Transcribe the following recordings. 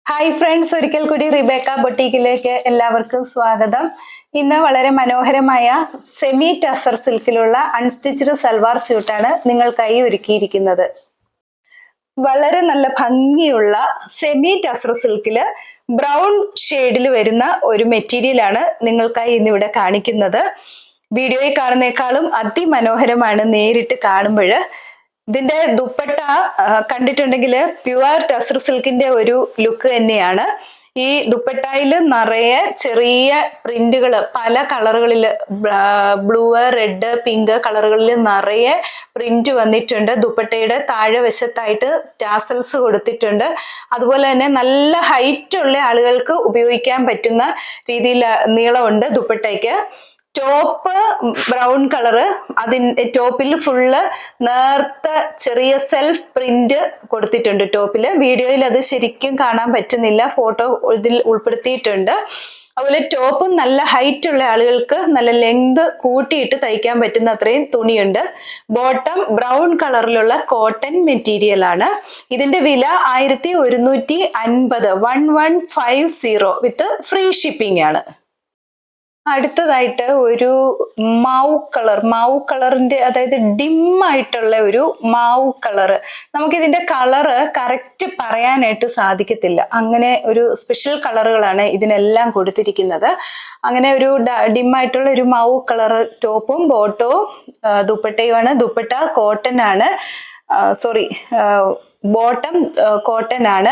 Hi friends, ഒരിക്കൽ കൂടി റിബേക്ക ബൊട്ടീക്കിലേക്ക് എല്ലാവർക്കും സ്വാഗതം. ഇന്ന് വളരെ മനോഹരമായ സെമി ടസർ സിൽക്കിലുള്ള അൺസ്റ്റിച്ച്ഡ് സൽവാർ സ്യൂട്ടാണ് നിങ്ങൾക്കായി ഒരുക്കിയിരിക്കുന്നത്. വളരെ നല്ല ഭംഗിയുള്ള സെമി ടസർ സിൽക്കില് ബ്രൗൺ ഷെയ്ഡിൽ വരുന്ന ഒരു മെറ്റീരിയലാണ് നിങ്ങൾക്കായി ഇന്നിവിടെ കാണിക്കുന്നത്. വീഡിയോയിൽ കാണുന്നേക്കാളും അതിമനോഹരമാണ് നേരിട്ട് കാണുമ്പോൾ. ഇതിന്റെ ദുപ്പട്ട കണ്ടിട്ടുണ്ടെങ്കിൽ പ്യുവർ ടസർ സിൽക്കിന്റെ ഒരു ലുക്ക് തന്നെയാണ്. ഈ ദുപ്പട്ടയിൽ നിറയെ ചെറിയ പ്രിന്റുകൾ പല കളറുകളിൽ, ബ്ലൂ, റെഡ്, പിങ്ക് കളറുകളിൽ നിറയെ പ്രിന്റ് വന്നിട്ടുണ്ട്. ദുപ്പട്ടയുടെ താഴെ വശത്തായിട്ട് ടാസൽസ് കൊടുത്തിട്ടുണ്ട്. അതുപോലെ തന്നെ നല്ല ഹൈറ്റ് ഉള്ള ആളുകൾക്ക് ഉപയോഗിക്കാൻ പറ്റുന്ന രീതിയിൽ നീളമുണ്ട് ദുപ്പട്ടയ്ക്ക്. ടോപ്പ് ബ്രൗൺ കളറ്, അതിൻ്റെ ടോപ്പിൽ ഫുള്ള് നേർത്ത ചെറിയ സെൽഫ് പ്രിന്റ് കൊടുത്തിട്ടുണ്ട് ടോപ്പില്. വീഡിയോയിൽ അത് ശരിക്കും കാണാൻ പറ്റുന്നില്ല, ഫോട്ടോ ഇതിൽ ഉൾപ്പെടുത്തിയിട്ടുണ്ട്. അതുപോലെ ടോപ്പും നല്ല ഹൈറ്റ് ഉള്ള ആളുകൾക്ക് നല്ല ലെങ്ത് കൂട്ടിയിട്ട് തയ്ക്കാൻ പറ്റുന്ന അത്രയും തുണിയുണ്ട്. ബോട്ടം ബ്രൗൺ കളറിലുള്ള കോട്ടൺ മെറ്റീരിയൽ ആണ്. ഇതിന്റെ വില 1150, 1150 വിത്ത് ഫ്രീ ഷിപ്പിംഗ് ആണ്. അടുത്തതായിട്ട് ഒരു മാവ് കളറിന്റെ, അതായത് ഡിം ആയിട്ടുള്ള ഒരു മാവ് കളറ്. നമുക്കിതിന്റെ കളറ് കറക്റ്റ് പറയാനായിട്ട് സാധിക്കത്തില്ല, അങ്ങനെ ഒരു സ്പെഷ്യൽ കളറുകളാണ് ഇതിനെല്ലാം കൊടുത്തിരിക്കുന്നത്. അങ്ങനെ ഒരു ഡിം ആയിട്ടുള്ള ഒരു മാവ് കളർ ടോപ്പും ബോട്ടവും ദുപ്പട്ടയുമാണ്. ദുപ്പട്ട കോട്ടൺ ആണ്, ബോട്ടം കോട്ടൺ ആണ്.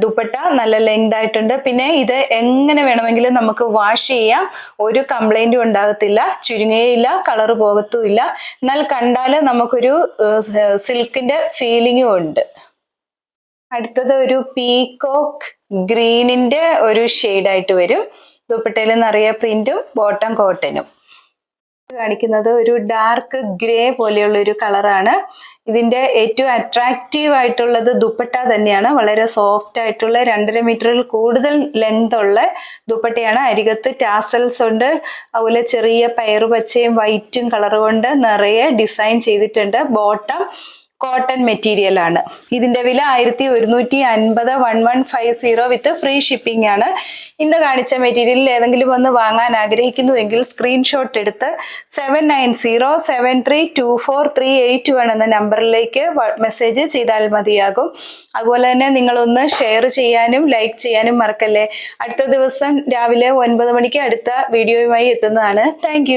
ദുപ്പട്ട നല്ല ലെങ്ത് ആയിട്ടുണ്ട്. പിന്നെ ഇത് എങ്ങനെ വേണമെങ്കിലും നമുക്ക് വാഷ് ചെയ്യാം, ഒരു കംപ്ലൈന്റും ഉണ്ടാകത്തില്ല, ചുരുങ്ങയില്ല, കളറ് പോകത്തുമില്ല. എന്നാൽ കണ്ടാൽ നമുക്കൊരു സിൽക്കിന്റെ ഫീലിംഗും ഉണ്ട്. അടുത്തത് ഒരു പീകോക്ക് ഗ്രീനിന്റെ ഒരു ഷെയ്ഡായിട്ട് വരും. ദുപ്പട്ടയിൽ നിറയെ പ്രിന്റും ബോട്ടം കോട്ടനും. കാണിക്കുന്നത് ഒരു ഡാർക്ക് ഗ്രേ പോലെയുള്ള ഒരു കളറാണ്. ഇതിന്റെ ഏറ്റവും അട്രാക്റ്റീവ് ആയിട്ടുള്ളത് ദുപ്പട്ട തന്നെയാണ്. വളരെ സോഫ്റ്റ് ആയിട്ടുള്ള 2.5 മീറ്ററിൽ കൂടുതൽ ലെങ്ത് ഉള്ള ദുപ്പട്ടയാണ്. അരികത്ത് ടാസൽസ് ഉണ്ട്. അതുപോലെ ചെറിയ പയറുപച്ചയും വൈറ്റും കളർ കൊണ്ട് നിറയെ ഡിസൈൻ ചെയ്തിട്ടുണ്ട്. ബോട്ടം കോട്ടൺ മെറ്റീരിയൽ ആണ്. ഇതിന്റെ വില 1150, 1150 വിത്ത് ഫ്രീ ഷിപ്പിംഗ് ആണ്. ഇന്ന് കാണിച്ച മെറ്റീരിയലിൽ ഏതെങ്കിലും ഒന്ന് വാങ്ങാൻ ആഗ്രഹിക്കുന്നുവെങ്കിൽ സ്ക്രീൻഷോട്ട് എടുത്ത് 7907324381 എന്ന നമ്പറിലേക്ക് മെസ്സേജ് ചെയ്താൽ മതിയാകും. അതുപോലെ തന്നെ നിങ്ങളൊന്ന് ഷെയർ ചെയ്യാനും ലൈക്ക് ചെയ്യാനും മറക്കല്ലേ. അടുത്ത ദിവസം രാവിലെ 9 മണിക്ക് അടുത്ത വീഡിയോയുമായി എത്തുന്നതാണ്. താങ്ക്